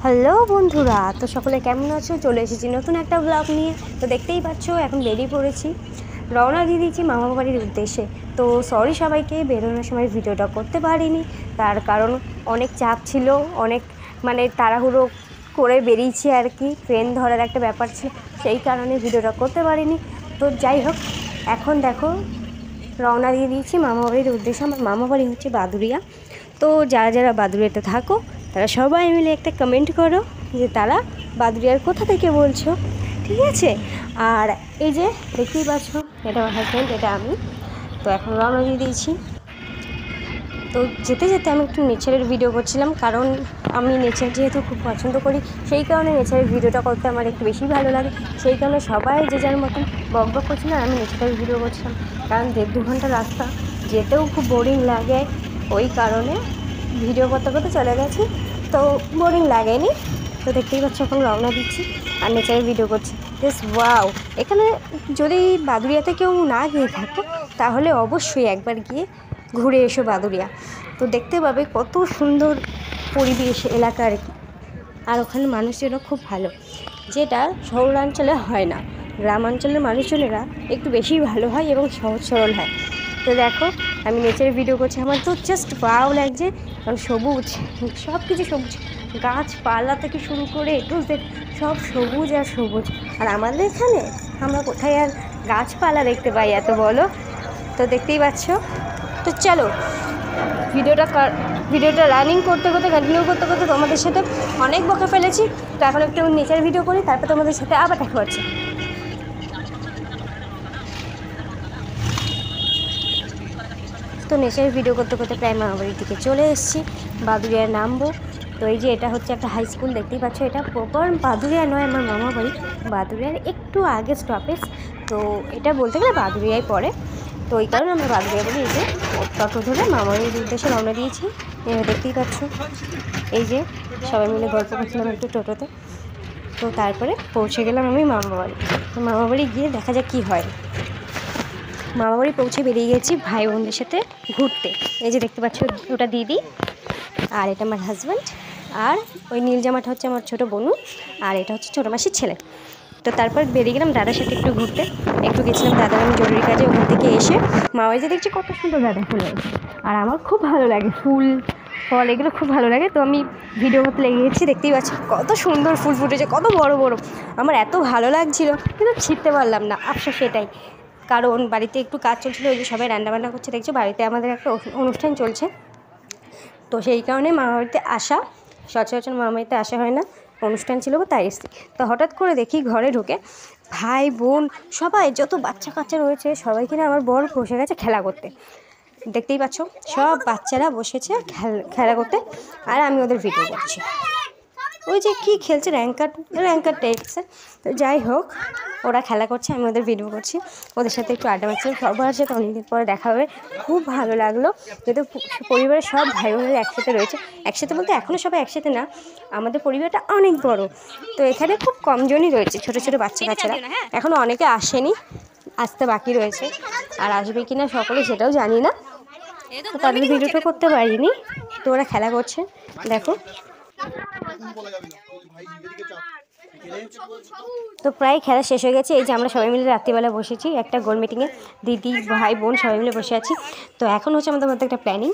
Hello বন্ধুরা, তো সকলে কেমন আছো? চলে এসেছি নতুন একটা ব্লগ নিয়ে। তো দেখতেই পাচ্ছ এখন বেরিয়ে পড়েছি, রওনা দিয়ে দিয়েছি মামা বাড়ির উদ্দেশ্যে। তো সরি সবাইকে, বেরোনোর সময় ভিডিওটা করতে পারিনি, তার কারণ অনেক চাপ ছিল, অনেক তাড়াহুড়ো করে বেরিয়েছি আর কি, ট্রেন ধরার একটা ব্যাপার ছিল, সেই কারণে ভিডিওটা করতে পারিনি। তো যাই হোক, এখন দেখো রওনা দিয়ে দিয়েছি মামা বাড়ির উদ্দেশ্যে। আমার মামা বাড়ি হচ্ছে বাদুড়িয়া। তো যারা যারা বাদুড়িয়াতে থাকো তারা সবাই মিলে একটা কমেন্ট করো যে তারা বাদুড়িয়ার কোথা থেকে বলছো, ঠিক আছে? আর এই যে দেখতেই পাচ্ছ, এটা আমার হাজব্যান্ড, এটা আমি। তো এখন রওনা দিয়ে দিয়েছি। তো যেতে যেতে আমি একটু নেচারের ভিডিও করছিলাম, কারণ আমি নেচার যেহেতু খুব পছন্দ করি, সেই কারণে নেচারের ভিডিওটা করতে আমার একটু বেশি ভালো লাগে। সেই কারণে সবাই যে যার মতন বক বক করছিলাম, আমি নেচারের ভিডিও করছিলাম, কারণ 1.5-2 ঘন্টা রাস্তা, যেতেও খুব বোরিং লাগে। ওই কারণে ভিডিও করতে করতে চলে গেছি, তো বোরিং লাগেনি। তো দেখতেই পাচ্ছি এখন রওনা দিচ্ছি আর নেচারের ভিডিও করছি। Just wow! এখানে যদি বাদুড়িয়াতে কেউ না গিয়ে থাকো তাহলে অবশ্যই একবার গিয়ে ঘুরে এসো বাদুড়িয়া। তো দেখতে পাবে কত সুন্দর পরিবেশ এলাকা আর কি। আর ওখানে মানুষজনও খুব ভালো, যেটা শহরাঞ্চলে হয় না। গ্রামাঞ্চলের মানুষজনেরা একটু বেশি ভালো হয় এবং সহজ সরল হয়। তো দেখো আমি নেচারের ভিডিও করছি, আমার তো জাস্ট ওয়াও লাগছে, কারণ সবুজ, সব কিছু সবুজ, গাছপালা থেকে শুরু করে একটু সব সবুজ আর সবুজ। আর আমাদের এখানে আমরা কোথায় আর গাছপালা দেখতে পাই এত, বলো? তো দেখতেই পাচ্ছ। তো চলো ভিডিওটা রানিং করতে করতে, কন্টিনিউ করতে করতে তোমাদের সাথে অনেক বকে ফেলেছি। তো এখন একটু নেচার ভিডিও করি, তারপর তোমাদের সাথে আবার দেখা হচ্ছে। তো নেচার ভিডিও করতে করতে প্রায় মামা বাড়ির দিকে চলে এসেছি, বাদুড়িয়ায় নামবো। তো এই যে এটা হচ্ছে একটা হাই স্কুল, দেখতেই পাচ্ছ। এটা প্রপার বাদুড়িয়া নয়, আমার মামা বাড়ি বাদুড়িয়ার একটু আগে স্টপেজ। তো এটা বলতে গেলে বাদুড়িয়ায় পড়ে, তো ওই কারণে আমরা বাদুড়িয়া বলি। এই যে টোটো ধরে মামা বাড়ির উদ্দেশ্যে রওনা দিয়েছি, দেখতেই পাচ্ছ। এই যে সবাই মিলে গল্প করছিলাম একটু টোটোতে। তো তারপরে পৌঁছে গেলাম আমি মামা বাড়ি। তো মামা বাড়ি গিয়ে দেখা যাক কী হয়। মামা বাড়ি পৌঁছে বেরিয়ে গেছি ভাই বোনদের সাথে ঘুরতে। এই যে দেখতে পাচ্ছ, ওটা দিদি আর এটা আমার হাজব্যান্ড, আর ওই নীল জামাটা হচ্ছে আমার ছোটো বোনু, আর এটা হচ্ছে ছোটো মাসির ছেলে। তো তারপর বেরিয়ে গেলাম দাদার সাথে একটু ঘুরতে। একটু গেছিলাম দাদার আমি জরুরি কাজে, ওখান থেকে এসে মা বাড়িতে দেখছি কত সুন্দর গাঁদা ফুল হয়েছে। আর আমার খুব ভালো লাগে ফুল ফল, এগুলো খুব ভালো লাগে। তো আমি ভিডিও করতে লেগে গেছি, দেখতেই পাচ্ছি কত সুন্দর ফুল ফুটেছে, কত বড় বড়। আমার এত ভালো লাগছিল, কিন্তু ছিঁড়তে পারলাম না, আফসোস সেটাই। কারণ বাড়িতে একটু কাজ চলছিলো, ওই যে সবাই রান্নাবান্না করছে, দেখছো বাড়িতে আমাদের একটা অনুষ্ঠান চলছে। তো সেই কারণে মামা বাড়িতে আসা, সচরাচর মামা বাড়িতে আসা হয় না, অনুষ্ঠান ছিল তাই এসেছি। তো হঠাৎ করে দেখি ঘরে ঢুকে ভাই বোন সবাই, যত বাচ্চা কাচ্চা রয়েছে সবাই কিনা আমার বর বসে গেছে খেলা করতে। দেখতেই পাচ্ছ, সব বাচ্চারা বসেছে খেলা করতে, আর আমি ওদের ভিডিও করছি। ওই যে কী খেলছে, র্যাঙ্কার টাইপসের। তো যাই হোক, ওরা খেলা করছে, আমি ওদের ভিডিও করছি, ওদের সাথে একটু আড্ডা মারছিলাম। সবার সাথে অনেকদিন পরে দেখা হবে, খুব ভালো লাগলো। যেহেতু পরিবারের সব ভাই বোনেরা একসাথে রয়েছে, একসাথে বলতে এখনও সবাই একসাথে না, আমাদের পরিবারটা অনেক বড়। তো এখানে খুব কমজনই রয়েছে, ছোটো ছোটো বাচ্চা কাচ্চারা, এখনও অনেকে আসেনি, আসতে বাকি রয়েছে। আর আসবে কি না সকলে সেটাও জানি না, তো তাদের ভিডিওটা করতে পারিনি। তো ওরা খেলা করছে, দেখো। তো প্রায় খেলা শেষ হয়ে গেছে। এই যে আমরা সবাই মিলে রাত্রিবেলা বসেছি একটা গোল মিটিংয়ে, দিদি ভাই বোন সবাই মিলে বসে আছি। তো এখন হচ্ছে আমাদের মধ্যে একটা প্ল্যানিং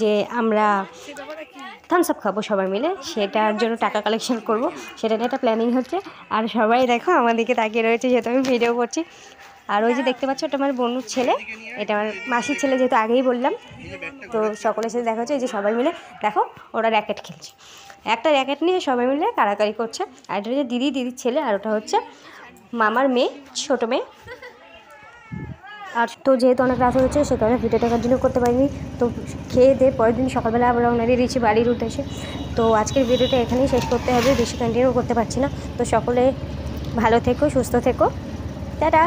যে আমরা থামস আপ খাবো সবাই মিলে, সেটার জন্য টাকা কালেকশন করব, সেটা নিয়ে একটা প্ল্যানিং হচ্ছে। আর সবাই দেখো আমার দিকে তাকিয়ে রয়েছে, যেহেতু আমি ভিডিও করছি। আর ওই যে দেখতে পাচ্ছ, ওটা আমার বোনুর ছেলে, এটা আমার মাসির ছেলে, যেহেতু আগেই বললাম। তো সকলের সাথে দেখা হচ্ছে, এই যে সবাই মিলে দেখো ওরা র্যাকেট খেলছে, একটা র্যাকেট নিয়ে সবাই মিলে কাড়াকাড়ি করছে। আর এটা হচ্ছে দিদির ছেলে, আর ওটা হচ্ছে মামার মেয়ে, ছোটো মেয়ে। আর তো যেহেতু অনেক রাত হয়েছে, সে কারণে ভিডিওটা কন্টিনিউ করতে পারিনি। তো খেয়ে দিয়ে পরের দিন সকালবেলা আবার রওনা দিয়ে দিয়েছি বাড়ির উদ্দেশ্যে। তো আজকের ভিডিওটা এখানেই শেষ করতে হবে, বেশি কন্টিনিউ করতে পারছি না। তো সকলে ভালো থেকো, সুস্থ থেকো, টাটা।